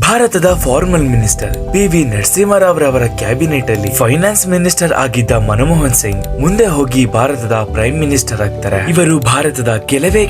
ಭಾರತದ formal minister P V. Narasimha Rao ರವರ cabinet ಅಲ್ಲಿ ಫೈನಾನ್ಸ್ ಮಿನಿಸ್ಟರ್ ಆಗಿದ್ದ ಮನಮೋಹನ್ ಸಿಂಗ್ ಮುಂದೆ ಹೋಗಿ ಭಾರತದ ಪ್ರೈಮ್ ಮಿನಿಸ್ಟರ್ ಆಗ್ತಾರೆ. ಇವರು ಭಾರತದ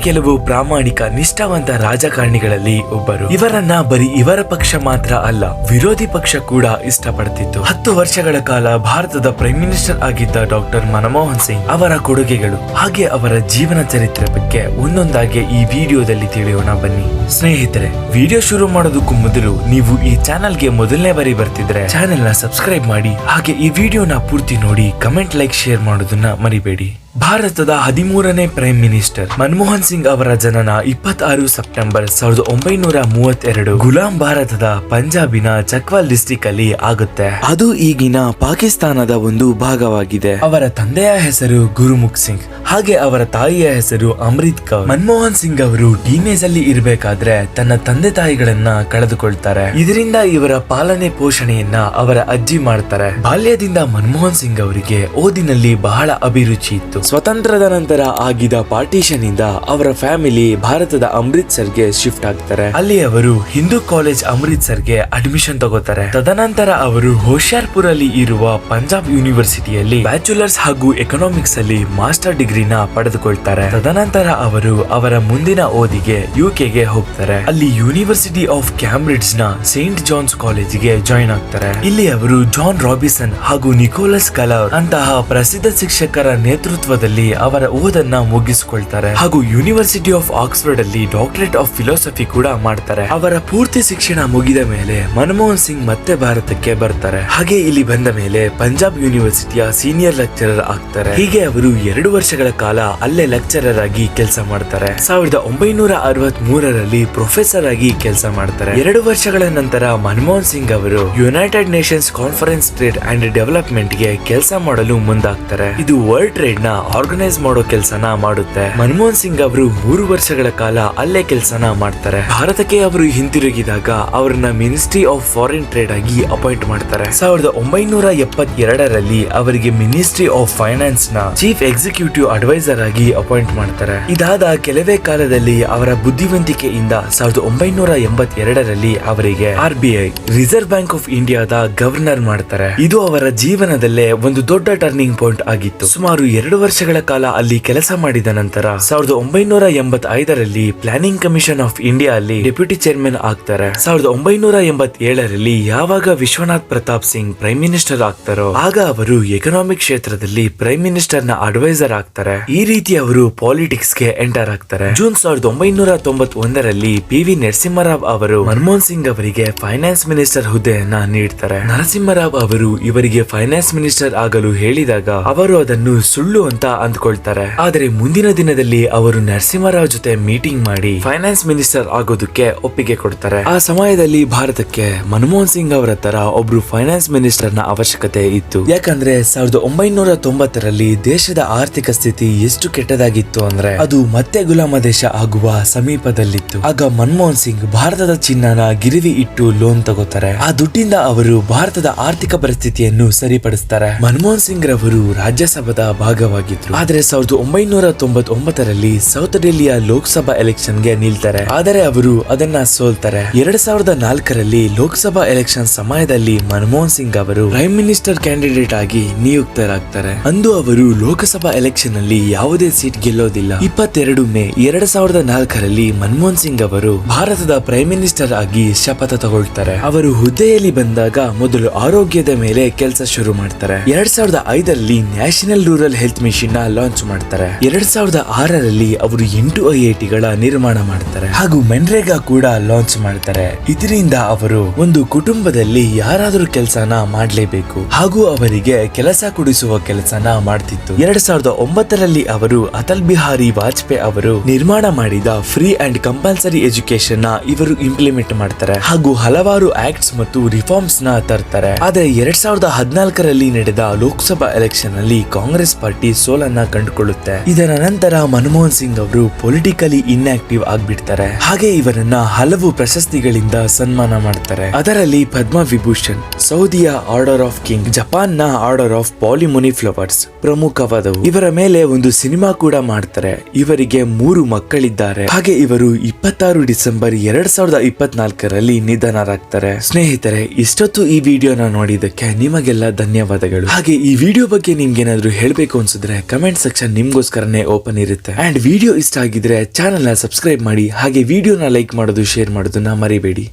ಕೆಲವು ಪ್ರಾಮಾಣಿಕ ನಿಷ್ಠಾವಂತ ರಾಜಕಾರಣಿಗಳಲ್ಲಿ ಒಬ್ಬರು. ಇವರನ್ನ ಬರೀ ಇವರ ಪಕ್ಷ ಮಾತ್ರ ಅಲ್ಲ, ವಿರೋಧಿ ಪಕ್ಷ ಕೂಡ ಇಷ್ಟಪಡ್ತಿತ್ತು. 10 ವರ್ಷಗಳ ಕಾಲ ಭಾರತದ ಪ್ರೈಮ್ ಮಿನಿಸ್ಟರ್ ಆಗಿದ್ದ ಡಾಕ್ಟರ್ ಮನಮೋಹನ್ ಸಿಂಗ್ ಅವರ ಕೊಡುಗೆಗಳು ಹಾಗೆ ಅವರ ಜೀವನ ಚರಿತ್ರೆ ಬಗ್ಗೆ ಒಂದೊಂದಾಗಿ ಈ ವಿಡಿಯೋದಲ್ಲಿ ತಿಳಿಯೋಣ ಬನ್ನಿ. ಸ್ನೇಹಿತರೆ, ವಿಡಿಯೋ ಶುರು ಮಾಡೋದಕ್ಕೂ ಮೊದಲು ನೀವು ಈ ಚಾನೆಲ್ಗೆ ಮೊದಲನೇ ಬಾರಿ ಬರ್ತಿದ್ರೆ ಚಾನೆಲ್ ನ ಸಬ್ಸ್ಕ್ರೈಬ್ ಮಾಡಿ, ಹಾಗೆ ಈ ವಿಡಿಯೋನ ಪೂರ್ತಿ ನೋಡಿ ಕಮೆಂಟ್, ಲೈಕ್, ಶೇರ್ ಮಾಡೋದನ್ನ ಮರಿಬೇಡಿ. ಭಾರತದ 13ನೇ ಪ್ರೈಮ್ ಮಿನಿಸ್ಟರ್ ಮನಮೋಹನ್ ಸಿಂಗ್ ಅವರ ಜನನ 26 ಸೆಪ್ಟೆಂಬರ್ 1932 ಗುಲಾಂ ಭಾರತದ ಪಂಜಾಬಿನ ಚಕ್ವಾಲ್ ಡಿಸ್ಟ್ರಿಕ್ಟ್ ಅಲ್ಲಿ ಆಗುತ್ತೆ. ಅದು ಈಗಿನ ಪಾಕಿಸ್ತಾನದ ಒಂದು ಭಾಗವಾಗಿದೆ. ಅವರ ತಂದೆಯ ಹೆಸರು ಗುರುಮುಖ್ ಸಿಂಗ್, ಹಾಗೆ ಅವರ ತಾಯಿಯ ಹೆಸರು ಅಮೃತ್ ಕೌರ್. ಮನಮೋಹನ್ ಸಿಂಗ್ ಅವರು ಟೀನೇಜ್ ಅಲ್ಲಿ ಇರಬೇಕಾದ್ರೆ ತನ್ನ ತಂದೆ ತಾಯಿಗಳನ್ನ ಕಳೆದುಕೊಳ್ತಾರೆ. ಇದರಿಂದ ಇವರ ಪಾಲನೆ ಪೋಷಣೆಯನ್ನ ಅವರ ಅಜ್ಜಿ ಮಾಡ್ತಾರೆ. ಬಾಲ್ಯದಿಂದ ಮನಮೋಹನ್ ಸಿಂಗ್ ಅವರಿಗೆ ಓದಿನಲ್ಲಿ ಬಹಳ ಅಭಿರುಚಿ ಇತ್ತು. ಸ್ವತಂತ್ರದ ನಂತರ ಆಗಿದ್ದ ಪಾರ್ಟಿಷನ್ ಇಂದ ಅವರ ಫ್ಯಾಮಿಲಿ ಭಾರತದ ಅಮೃತ್ಸರ್ಗೆ ಶಿಫ್ಟ್ ಆಗ್ತಾರೆ. ಅಲ್ಲಿ ಅವರು ಹಿಂದೂ ಕಾಲೇಜ್ ಅಮೃತ್ಸರ್ಗೆ ಅಡ್ಮಿಷನ್ ತಗೋತಾರೆ. ತದನಂತರ ಅವರು ಹೋಶಿಯಾರ್ಪುರ್ ಅಲ್ಲಿ ಇರುವ ಪಂಜಾಬ್ ಯೂನಿವರ್ಸಿಟಿಯಲ್ಲಿ ಬ್ಯಾಚುಲರ್ಸ್ ಹಾಗೂ ಎಕನಾಮಿಕ್ಸ್ ಅಲ್ಲಿ ಮಾಸ್ಟರ್ ಡಿಗ್ರಿನ ಪಡೆದುಕೊಳ್ತಾರೆ. ತದನಂತರ ಅವರು ಅವರ ಮುಂದಿನ ಓದಿಗೆ ಯುಕೆಗೆ ಹೋಗ್ತಾರೆ. ಅಲ್ಲಿ ಯೂನಿವರ್ಸಿಟಿ ಆಫ್ ಕ್ಯಾಂಬ್ರಿಡ್ಜ್ ನ ಸೇಂಟ್ ಜಾನ್ಸ್ ಕಾಲೇಜಿಗೆ ಜಾಯಿನ್ ಆಗ್ತಾರೆ. ಇಲ್ಲಿ ಅವರು ಜಾನ್ ರಾಬಿನ್ಸನ್ ಹಾಗೂ ನಿಕೋಲಸ್ ಕಲರ್ ಅಂತಹ ಪ್ರಸಿದ್ಧ ಶಿಕ್ಷಕರ ನೇತೃತ್ವದಲ್ಲಿ ಅವರ ಓದನ್ನ ಮುಗಿಸಿಕೊಳ್ತಾರೆ. ಹಾಗೂ ಯೂನಿವರ್ಸಿಟಿ ಆಫ್ ಆಕ್ಸ್ಫರ್ಡ್ ಅಲ್ಲಿ ಡಾಕ್ಟರೇಟ್ ಆಫ್ ಫಿಲಾಸಫಿ ಕೂಡ ಮಾಡ್ತಾರೆ. ಅವರ ಪೂರ್ತಿ ಶಿಕ್ಷಣ ಮುಗಿದ ಮೇಲೆ ಮನಮೋಹನ್ ಸಿಂಗ್ ಮತ್ತೆ ಭಾರತಕ್ಕೆ ಬರ್ತಾರೆ. ಹಾಗೆ ಇಲ್ಲಿ ಬಂದ ಮೇಲೆ ಪಂಜಾಬ್ ಯೂನಿವರ್ಸಿಟಿಯ ಸೀನಿಯರ್ ಲೆಕ್ಚರರ್ ಆಗ್ತಾರೆ. ಹೀಗೆ ಅವರು 2 ವರ್ಷಗಳ ಕಾಲ ಅಲ್ಲೇ ಲೆಕ್ಚರರ್ ಆಗಿ ಕೆಲಸ ಮಾಡ್ತಾರೆ. 1963ರಲ್ಲಿ ಪ್ರೊಫೆಸರ್ ಆಗಿ ಕೆಲಸ ಮಾಡ್ತಾರೆ. 2 ವರ್ಷಗಳ ನಂತರ ಮನಮೋಹನ್ ಸಿಂಗ್ ಅವರು United Nations conference trade and development ಗೆ ಕೆಲಸ ಮಾಡಲು ಮುಂದಾಗ್ತಾರೆ. ಇದು ವರ್ಲ್ಡ್ ಟ್ರೇಡ್ ನ ಆರ್ಗನೈಸ್ ಮಾಡೋ ಕೆಲಸನ ಮಾಡುತ್ತೆ. ಮನಮೋಹನ್ ಸಿಂಗ್ ಅವರು 3 ವರ್ಷಗಳ ಕಾಲ ಅಲ್ಲೇ ಕೆಲಸನ ಮಾಡ್ತಾರೆ. ಭಾರತಕ್ಕೆ ಅವರು ಹಿಂತಿರುಗಿದಾಗ ಅವರನ್ನ ಮಿನಿಸ್ಟ್ರಿ ಆಫ್ ಫಾರಿನ್ ಟ್ರೇಡ್ ಆಗಿ ಅಪಾಯಿಂಟ್ ಮಾಡ್ತಾರೆ. 1972ರಲ್ಲಿ ಅವರಿಗೆ ಮಿನಿಸ್ಟ್ರಿ ಆಫ್ ಫೈನಾನ್ಸ್ ನ ಚೀಫ್ ಎಕ್ಸಿಕ್ಯೂಟಿವ್ ಅಡ್ವೈಸರ್ ಆಗಿ ಅಪಾಯಿಂಟ್ ಮಾಡ್ತಾರೆ. ಇದಾದ ಕೆಲವೇ ಕಾಲದಲ್ಲಿ ಅವರ ಬುದ್ಧಿವಂತಿಕೆಯಿಂದ 1982ರಲ್ಲಿ ಅವರಿಗೆ RBI ರಿಸರ್ವ್ ಬ್ಯಾಂಕ್ ಆಫ್ ಇಂಡಿಯಾದ ಗವರ್ನರ್ ಮಾಡ್ತಾರೆ. ಇದು ಅವರ ಜೀವನದಲ್ಲೇ ಒಂದು ದೊಡ್ಡ ಟರ್ನಿಂಗ್ ಪಾಯಿಂಟ್ ಆಗಿತ್ತು. ಸುಮಾರು 2 ವರ್ಷಗಳ ಕಾಲ ಅಲ್ಲಿ ಕೆಲಸ ಮಾಡಿದ ನಂತರ 1985ರಲ್ಲಿ ಪ್ಲಾನಿಂಗ್ ಕಮಿಷನ್ ಆಫ್ ಇಂಡಿಯಾ ಅಲ್ಲಿ ಡೆಪ್ಯೂಟಿ ಚೇರ್ಮನ್ ಆಗ್ತಾರೆ. 1987ರಲ್ಲಿ ಯಾವಾಗ ವಿಶ್ವನಾಥ್ ಪ್ರತಾಪ್ ಸಿಂಗ್ ಪ್ರೈಮ್ ಮಿನಿಸ್ಟರ್ ಆಗ್ತಾರೋ ಆಗ ಅವರು ಎಕನಾಮಿಕ್ ಕ್ಷೇತ್ರದಲ್ಲಿ ಪ್ರೈಮ್ ಮಿನಿಸ್ಟರ್ ನ ಅಡ್ವೈಸರ್ ಆಗ್ತಾರೆ. ಈ ರೀತಿ ಅವರು ಪಾಲಿಟಿಕ್ಸ್ ಗೆ ಎಂಟರ್ ಆಗ್ತಾರೆ. June 1991ರಲ್ಲಿ P V. ನರಸಿಂಹರಾವ್ ಅವರು ಮನಮೋಹನ್ ಸಿಂಗ್ ಅವರಿಗೆ ಫೈನಾನ್ಸ್ ಮಿನಿಸ್ಟರ್ ಹುದ್ದೆಯನ್ನ ನೀಡ್ತಾರೆ. ನರಸಿಂಹರಾವ್ ಅವರು ಇವರಿಗೆ ಫೈನಾನ್ಸ್ ಮಿನಿಸ್ಟರ್ ಆಗಲು ಹೇಳಿದಾಗ ಅವರು ಅದನ್ನು ಸುಳ್ಳು ಅಂತ ಅಂದ್ಕೊಳ್ತಾರೆ. ಆದರೆ ಮುಂದಿನ ದಿನದಲ್ಲಿ ಅವರು ನರಸಿಂಹರಾವ್ ಜೊತೆ ಮೀಟಿಂಗ್ ಮಾಡಿ ಫೈನಾನ್ಸ್ ಮಿನಿಸ್ಟರ್ ಆಗೋದಕ್ಕೆ ಒಪ್ಪಿಗೆ ಕೊಡ್ತಾರೆ. ಆ ಸಮಯದಲ್ಲಿ ಭಾರತಕ್ಕೆ ಮನಮೋಹನ್ ಸಿಂಗ್ ಅವರ ತರ ಒಬ್ರು ಫೈನಾನ್ಸ್ ಮಿನಿಸ್ಟರ್ ನ ಅವಶ್ಯಕತೆ ಇತ್ತು. ಯಾಕಂದ್ರೆ 1990ರಲ್ಲಿ ದೇಶದ ಆರ್ಥಿಕ ಸ್ಥಿತಿ ಎಷ್ಟು ಕೆಟ್ಟದಾಗಿತ್ತು ಅಂದ್ರೆ ಅದು ಮತ್ತೆ ಗುಲಾಮ ದೇಶ ಆಗುವ ಸಮೀಪದಲ್ಲಿತ್ತು. ಆಗ ಮನಮೋಹನ್ ಸಿಂಗ್ ಭಾರತದ ಚಿನ್ನನ ಗಿರಿವಿ ಇಟ್ಟು ಲೋನ್ ತಗೋತಾರೆ. ಆ ದುಡ್ಡಿಂದ ಅವರು ಭಾರತದ ಆರ್ಥಿಕ ಪರಿಸ್ಥಿತಿಯನ್ನು ಸರಿಪಡಿಸ್ತಾರೆ. ಮನಮೋಹನ್ ಸಿಂಗ್ ರವರು ರಾಜ್ಯಸಭಾದ ಭಾಗವಾಗಿದ್ರು. ಆದ್ರೆ 1999ರಲ್ಲಿ ಸೌತ್ ಡೆಲ್ಲಿಯ ಲೋಕಸಭಾ ಎಲೆಕ್ಷನ್ ಗೆ ನಿಲ್ತಾರೆ. ಆದರೆ ಅವರು ಅದನ್ನ ಸೋಲ್ತಾರೆ. 2004ರಲ್ಲಿ ಲೋಕಸಭಾ ಎಲೆಕ್ಷನ್ ಸಮಯದಲ್ಲಿ ಮನಮೋಹನ್ ಸಿಂಗ್ ಅವರು ಪ್ರೈಮ್ ಮಿನಿಸ್ಟರ್ ಕ್ಯಾಂಡಿಡೇಟ್ ಆಗಿ ನಿಯುಕ್ತರಾಗ್ತಾರೆ. ಅಂದು ಅವರು ಲೋಕಸಭಾ ಎಲೆಕ್ಷನ್ ಅಲ್ಲಿ ಯಾವುದೇ ಸೀಟ್ ಗೆಲ್ಲೋದಿಲ್ಲ. 22 ಮೇ 2004ರಲ್ಲಿ ಮನಮೋಹನ್ ಸಿಂಗ್ ಅವರು ಭಾರತದ ಪ್ರೈಮ್ ಮಿನಿಸ್ಟರ್ ಆಗಿ ಶಪಥ ತಗೊಳ್ತಾರೆ. ಅವರು ಹುದ್ದೆಯಲ್ಲಿ ಬಂದಾಗ ಮೊದಲು ಆರೋಗ್ಯದ ಮೇಲೆ ಕೆಲಸ ಶುರು ಮಾಡ್ತಾರೆ. 2005ರಲ್ಲಿ ನ್ಯಾಷನಲ್ ರೂರಲ್ ಹೆಲ್ತ್ ಮಿಷನ್ ನ ಲಾಂಚ್ ಮಾಡ್ತಾರೆ. 2006ರಲ್ಲಿ ಅವರು 8 IITಗಳ ನಿರ್ಮಾಣ ಮಾಡ್ತಾರೆ ಹಾಗೂ ಮನ್ರೇಗಾ ಕೂಡ ಲಾಂಚ್ ಮಾಡ್ತಾರೆ. ಇದರಿಂದ ಅವರು ಒಂದು ಕುಟುಂಬದಲ್ಲಿ ಯಾರಾದರೂ ಕೆಲಸನ ಮಾಡ್ಲೇಬೇಕು ಹಾಗೂ ಅವರಿಗೆ ಕೆಲಸ ಕೊಡಿಸುವ ಕೆಲಸನ ಮಾಡ್ತಿತ್ತು. 2009ರಲ್ಲಿ ಅವರು ಅಟಲ್ ಬಿಹಾರಿ ವಾಜಪೇಯಿ ಅವರು ನಿರ್ಮಾಣ ಮಾಡಿದ ಫ್ರೀ ಅಂಡ್ ಕಂಪಲ್ಸರಿ ಎಜುಕೇಶನ್ ನ ಇವರು ಇಂಪ್ಲಿಮೆಂಟ್ ಮಾಡ್ತಾರೆ ಹಾಗೂ ಹಲವಾರು ಆಕ್ಟ್ಸ್ ಮತ್ತು ರಿಫಾರ್ಮ್ಸ್ ನ ತರ್ತಾರೆ. ಆದ್ರೆ 2014ರಲ್ಲಿ ನಡೆದ ಲೋಕಸಭಾ ಎಲೆಕ್ಷನ್ ಅಲ್ಲಿ ಕಾಂಗ್ರೆಸ್ ಪಾರ್ಟಿ ಸೋಲನ್ನ ಕಂಡುಕೊಳ್ಳುತ್ತೆ. ಇದರ ನಂತರ ಮನಮೋಹನ್ ಸಿಂಗ್ ಅವರು ಪೊಲಿಟಿಕಲಿ ಇನ್ಆಕ್ಟಿವ್ ಆಗ್ಬಿಡ್ತಾರೆ. ಹಾಗೆ ಇವರನ್ನ ಹಲವು ಪ್ರಶಸ್ತಿಗಳಿಂದ ಸನ್ಮಾನ ಮಾಡ್ತಾರೆ. ಅದರಲ್ಲಿ ಪದ್ಮ ವಿಭೂಷಣ್, ಸೌದಿಯ ಆರ್ಡರ್ ಆಫ್ ಕಿಂಗ್, ಜಪಾನ್ ನ ಆರ್ಡರ್ ಆಫ್ ಪಾಲಿಮೋನಿ ಫ್ಲವರ್ಸ್ ಪ್ರಮುಖವಾದವು. ಇವರ ಮೇಲೆ ಒಂದು ಸಿನಿಮಾ ಕೂಡ ಮಾಡ್ತಾರೆ. ಇವರಿಗೆ 3 ಮಕ್ಕಳಿದ್ದಾರೆ. ಹಾಗೆ ಇವರು 26 ಡಿಸೆಂಬರ್ 2024ರಲ್ಲಿ ನಿಧನರಾಗ್ತಾರೆ. ಸ್ನೇಹಿತರೆ, ಇಷ್ಟೊತ್ತು ಈ ವಿಡಿಯೋನ ನೋಡಿದ್ದಕ್ಕೆ ನಿಮಗೆಲ್ಲ ಧನ್ಯವಾದಗಳು. ಹಾಗೆ ಈ ವಿಡಿಯೋ ಬಗ್ಗೆ ನಿಮ್ಗೆ ಏನಾದ್ರು ಹೇಳ್ಬೇಕು ಅನ್ಸಿದ್ರೆ ಕಮೆಂಟ್ ಸೆಕ್ಷನ್ ನಿಮ್ಗೋಸ್ಕರನೇ ಓಪನ್ ಇರುತ್ತೆ. ಅಂಡ್ ವಿಡಿಯೋ ಇಷ್ಟ ಆಗಿದ್ರೆ ಚಾನೆಲ್ ನ ಸಬ್ಸ್ಕ್ರೈಬ್ ಮಾಡಿ. ಹಾಗೆ ವಿಡಿಯೋನ ಲೈಕ್ ಮಾಡೋದು, ಶೇರ್ ಮಾಡೋದನ್ನ ಮರಿಬೇಡಿ.